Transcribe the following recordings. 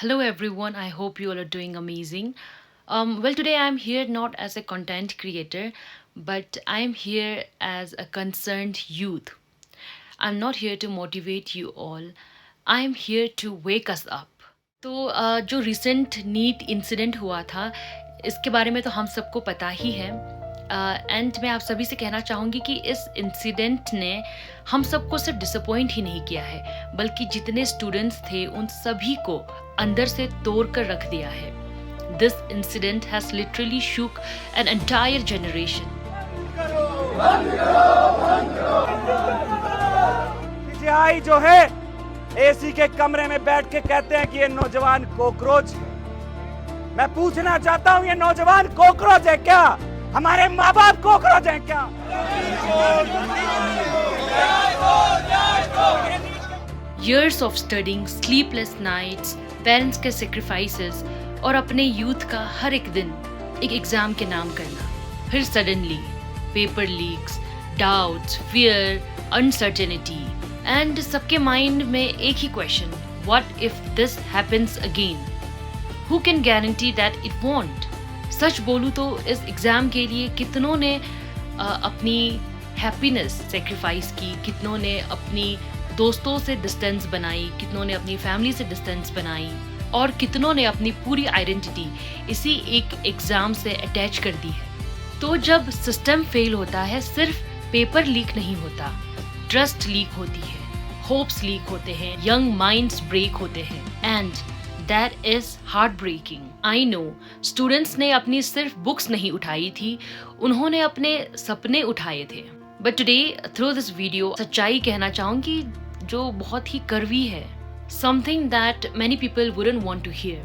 Hello, everyone. I hope you all are doing amazing. Well, today I'm here not as a content creator, but I'm here as a concerned youth. I'm not here to motivate you all. I'm here to wake us up. तो जो recent NEET incident हुआ था इसके बारे में तो हम सबको पता ही है एंड मैं आप सभी से कहना चाहूँगी कि इस इंसिडेंट ने हम सबको सिर्फ डिसअपॉइंट ही नहीं किया है बल्कि जितने स्टूडेंट्स थे उन सभी को अंदर से तोड़ कर रख दिया है. This incident has literally shook an entire generation. PGI जो है एसी के कमरे में बैठ के कहते हैं कि ये नौजवान कॉकरोच है. मैं पूछना चाहता हूँ ये नौजवान कॉकरोच है क्या? हमारे माँ बाप कॉकरोच हैं क्या? Years of studying, sleepless nights, parents के सेक्रीफाइसेस और अपने यूथ का हर एक दिन एक एग्जाम के नाम करना. फिर suddenly paper leaks, doubts, fear, uncertainty and सबके माइंड में एक ही question, what if this happens again? Who can guarantee that it won't? सच बोलूँ तो इस एग्ज़ाम के लिए कितनों ने अपनी हैप्पीनेस सेक्रीफाइस की, कितनों ने अपनी दोस्तों से डिस्टेंस बनाई, कितनों ने अपनी फैमिली से डिस्टेंस बनाई और कितनों ने अपनी पूरी आइडेंटिटी इसी एक एग्ज़ाम से अटैच कर दी है. तो जब सिस्टम फेल होता है सिर्फ पेपर लीक नहीं होता, ट्रस्ट लीक होती है, होप्स लीक होते हैं, यंग माइंड्स ब्रेक होते हैं and that is heart breaking. I know students ने अपनी सिर्फ बुक्स नहीं उठाई थी, उन्होंने अपने सपने उठाए थे. But today through this video सच्चाई कहना चाहूँगी जो बहुत ही कड़वी है. Something that many people wouldn't want to hear.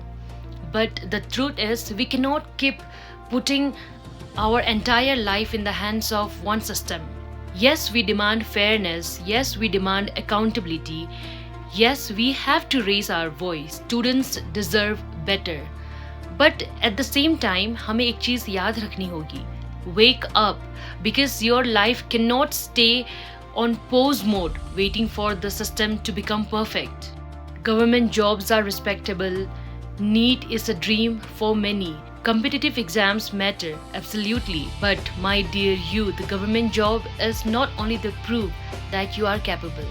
But the truth is we can not keep putting our entire life in the hands of one system. Yes, we demand fairness. Yes, we demand accountability. Yes, we have to raise our voice. Students deserve better. But at the same time, हमें एक चीज़ याद रखनी होगी. Wake up, because your life cannot stay on pause mode waiting for the system to become perfect. Government jobs are respectable. NEET is a dream for many. Competitive exams matter, absolutely. But my dear youth, government job is not only the proof that you are capable.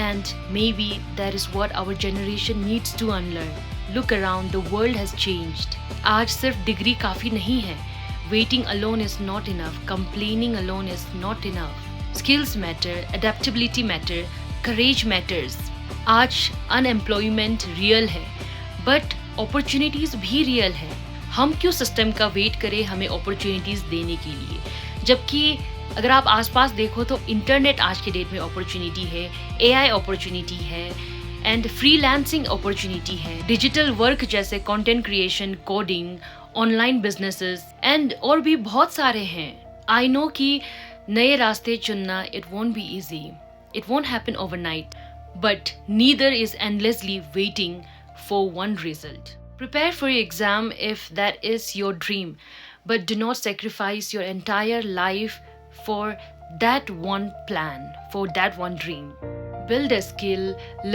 And maybe that is what our generation needs to unlearn. Look around, the world has changed. आज सिर्फ degree काफ़ी नहीं है. Waiting alone is not enough. Complaining alone is not enough. Skills matter, adaptability matter, courage matters. आज unemployment real है, but opportunities भी real है. हम क्यों सिस्टम का वेट करें हमें अपॉर्चुनिटीज़ देने के लिए, जबकि अगर आप आसपास देखो तो इंटरनेट आज के डेट में अपॉर्चुनिटी है, एआई अपॉर्चुनिटी है एंड फ्रीलांसिंग अपॉर्चुनिटी है, डिजिटल वर्क जैसे content creation, coding, online businesses and और भी बहुत सारे हैं. आई नो कि नए रास्ते चुनना it won't be easy, it won't happen overnight, but neither is endlessly waiting for one result. Prepare for your exam if that is your dream, but do not sacrifice your entire life for that one plan, for that one dream. Build a skill,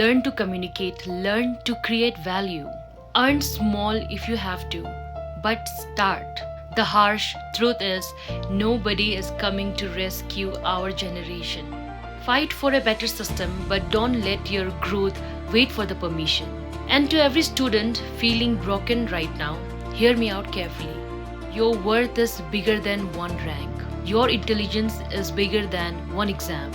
learn to communicate, learn to create value. Earn small if you have to, but start. The harsh truth is, nobody is coming to rescue our generation. Fight for a better system, but don't let your growth wait for the permission. And to every student feeling broken right now, hear me out carefully. Your worth is bigger than one rank. Your intelligence is bigger than one exam.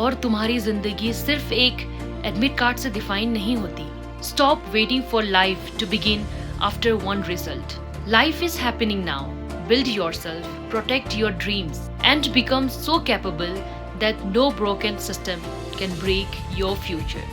और तुम्हारी जिंदगी सिर्फ एक admit card से define नहीं होती. Stop waiting for life to begin after one result. Life is happening now. Build yourself, protect your dreams, and become so capable that no broken system can break your future.